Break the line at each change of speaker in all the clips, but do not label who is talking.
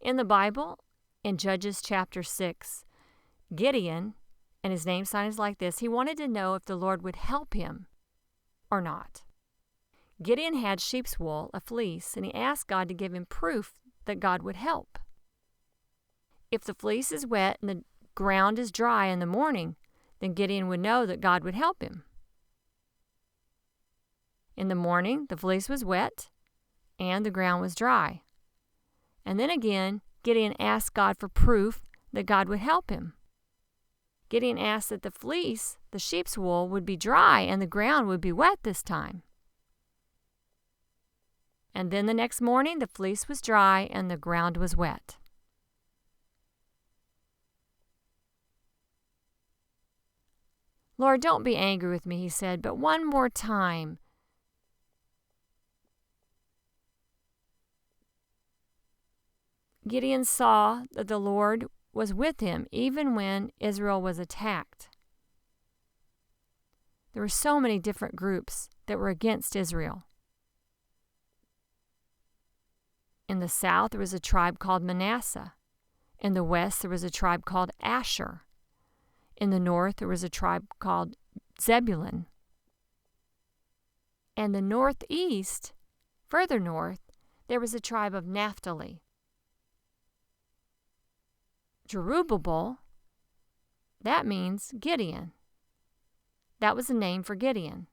In the Bible, in Judges chapter 6, Gideon, and his name sign is like this, he wanted to know if the Lord would help him or not. Gideon had sheep's wool, a fleece, and he asked God to give him proof that God would help. If the fleece is wet and the ground is dry in the morning, then Gideon would know that God would help him. In the morning, the fleece was wet and the ground was dry. And then again, Gideon asked God for proof that God would help him. Gideon asked that the fleece, the sheep's wool, would be dry and the ground would be wet this time. And then the next morning, the fleece was dry and the ground was wet. Lord, don't be angry with me, he said, but one more time. Gideon saw that the Lord was with him even when Israel was attacked. There were so many different groups that were against Israel. In the south, there was a tribe called Manasseh. In the west, there was a tribe called Asher. In the north, there was a tribe called Zebulun. And the northeast, further north, there was a tribe of Naphtali. Jerubbaal, that means Gideon. That was the name for Gideon.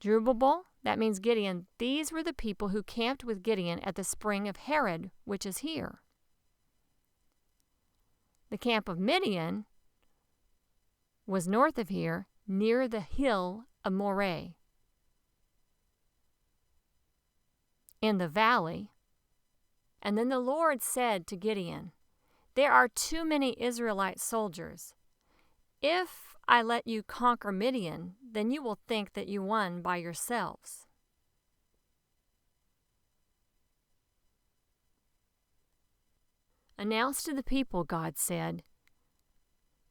Jerubbaal, that means Gideon. These were the people who camped with Gideon at the spring of Harod, which is here. The camp of Midian was north of here, near the hill of Moreh. In the valley. And then the Lord said to Gideon, "There are too many Israelite soldiers. If I let you conquer Midian, then you will think that you won by yourselves." Announce to the people, God said,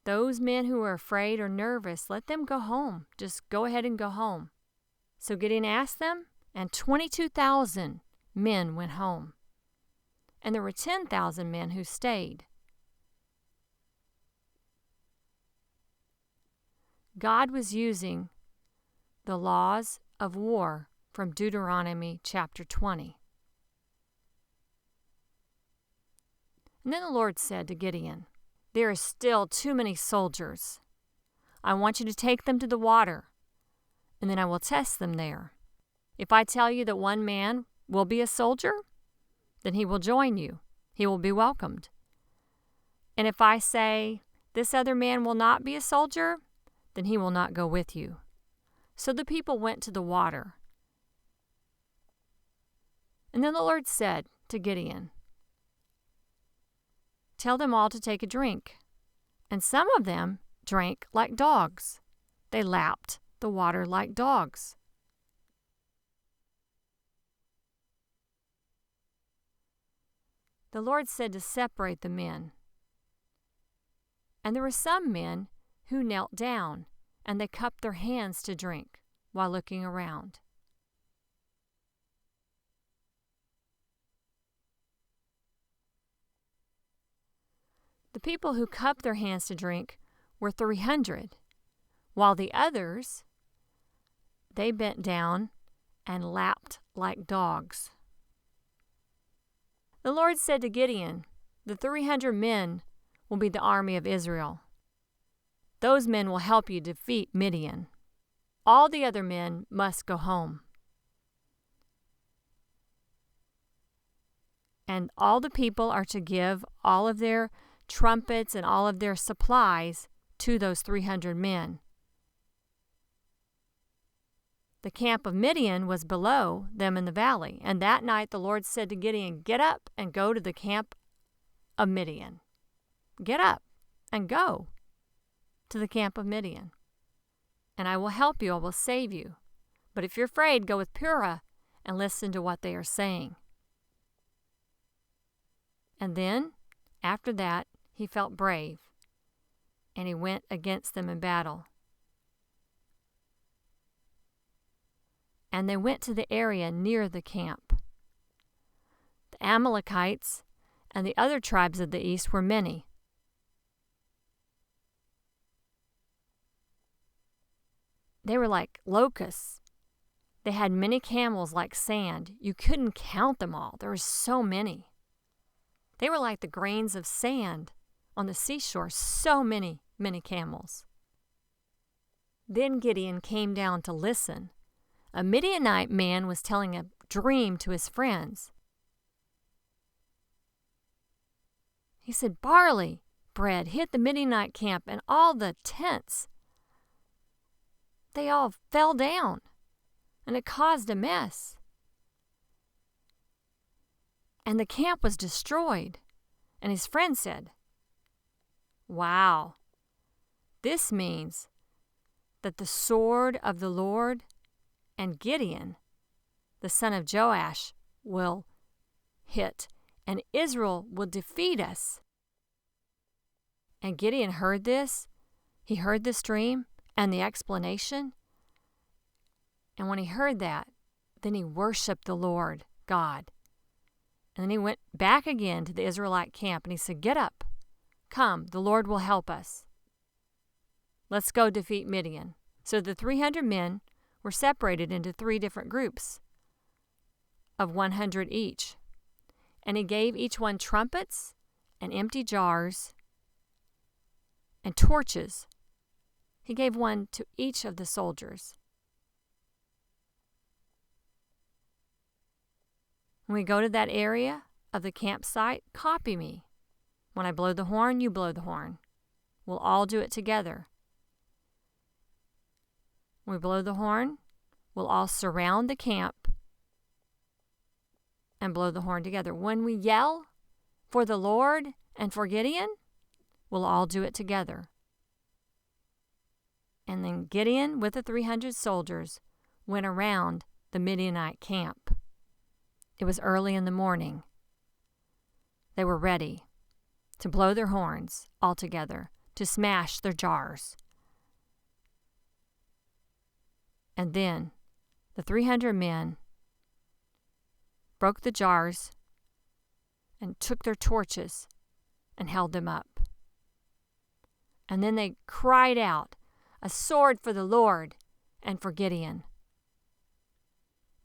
"Those men who are afraid or nervous, let them go home. Just go ahead and go home." So Gideon asked them, and 22,000 men went home. And there were 10,000 men who stayed. God was using the laws of war from Deuteronomy chapter 20. And then the Lord said to Gideon, "There are still too many soldiers. I want you to take them to the water, and then I will test them there. If I tell you that one man will be a soldier, then he will join you. He will be welcomed. And if I say, this other man will not be a soldier, then he will not go with you." So the people went to the water. And then the Lord said to Gideon, "Tell them all to take a drink." And some of them drank like dogs. They lapped the water like dogs. The Lord said to separate the men. And there were some men who knelt down, and they cupped their hands to drink while looking around. The people who cupped their hands to drink were 300, while the others, they bent down and lapped like dogs. The Lord said to Gideon, "The 300 men will be the army of Israel. Those men will help you defeat Midian. All the other men must go home. And all the people are to give all of their trumpets and all of their supplies to those 300 men. The camp of Midian was below them in the valley, and that night the Lord said to Gideon, "Get up and go to the camp of Midian." Get up and go to the camp of Midian, and I will help you, I will save you. But if you're afraid, go with Purah and listen to what they are saying. And then, after that, he felt brave, and he went against them in battle. And they went to the area near the camp. the Amalekites and the other tribes of the east were many. They were like locusts. They had many camels like sand. You couldn't count them all. There were so many. They were like the grains of sand on the seashore. So many camels. Then Gideon came down to listen. A Midianite man was telling a dream to his friends. He said, barley bread hit the Midianite camp and all the tents. They all fell down, and it caused a mess. And the camp was destroyed. And his friend said, wow, this means that the sword of the Lord and Gideon, the son of Joash, will hit, and Israel will defeat us. And Gideon heard this. He heard this dream and the explanation. And when he heard that, then he worshiped the Lord God. And then he went back again to the Israelite camp and he said, get up, come, the Lord will help us. Let's go defeat Midian. So the 300 men were separated into 3 different groups of 100 each. And he gave each one trumpets and empty jars and torches. He gave one to each of the soldiers. When we go to that area of the campsite, copy me. When I blow the horn, you blow the horn. We'll all do it together. When we blow the horn, we'll all surround the camp and blow the horn together. When we yell for the Lord and for Gideon, we'll all do it together. And then Gideon, with the 300 soldiers, went around the Midianite camp. It was early in the morning. They were ready to blow their horns all together, to smash their jars. And then the 300 men broke the jars and took their torches and held them up. And then they cried out, a sword for the Lord and for Gideon.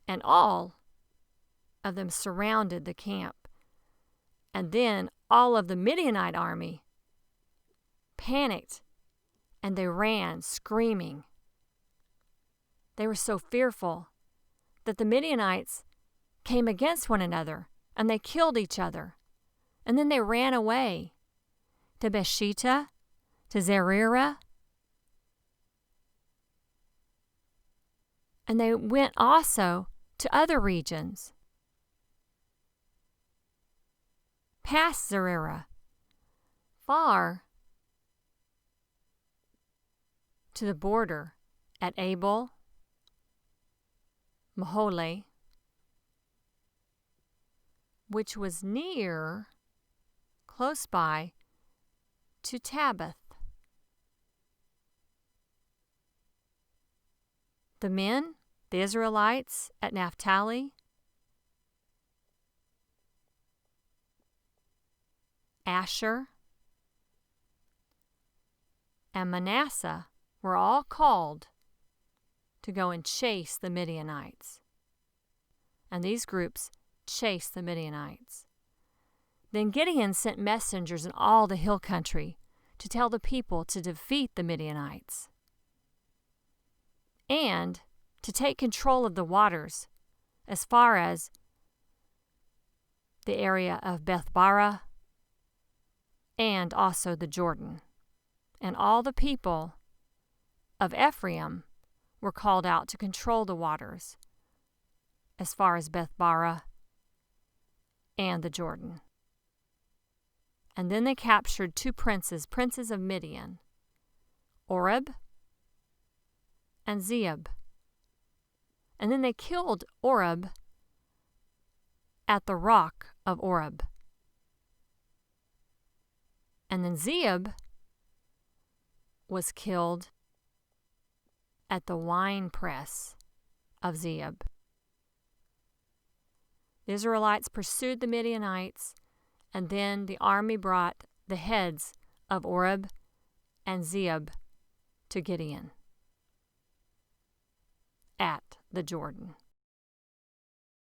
And all of them surrounded the camp. And then all of the Midianite army panicked and they ran screaming. They were so fearful that the Midianites came against one another and they killed each other. And then they ran away to Beshita, to Zererah. And they went also to other regions, past Zererah, far to the border at Abel, Mahole, which was near, close by, to Tabbath. The men, the Israelites at Naphtali, Asher, and Manasseh were all called to go and chase the Midianites. And these groups chased the Midianites. Then Gideon sent messengers in all the hill country to tell the people to defeat the Midianites and to take control of the waters as far as the area of Bethbara and also the Jordan. And all the people of Ephraim were called out to control the waters as far as Bethbara and the Jordan. And then they captured 2 princes of Midian, Oreb and Zeeb. And then they killed Oreb at the rock of Oreb. And then Zeeb was killed at the wine press of Zeeb. The Israelites pursued the Midianites, and then the army brought the heads of Oreb and Zeeb to Gideon at the Jordan.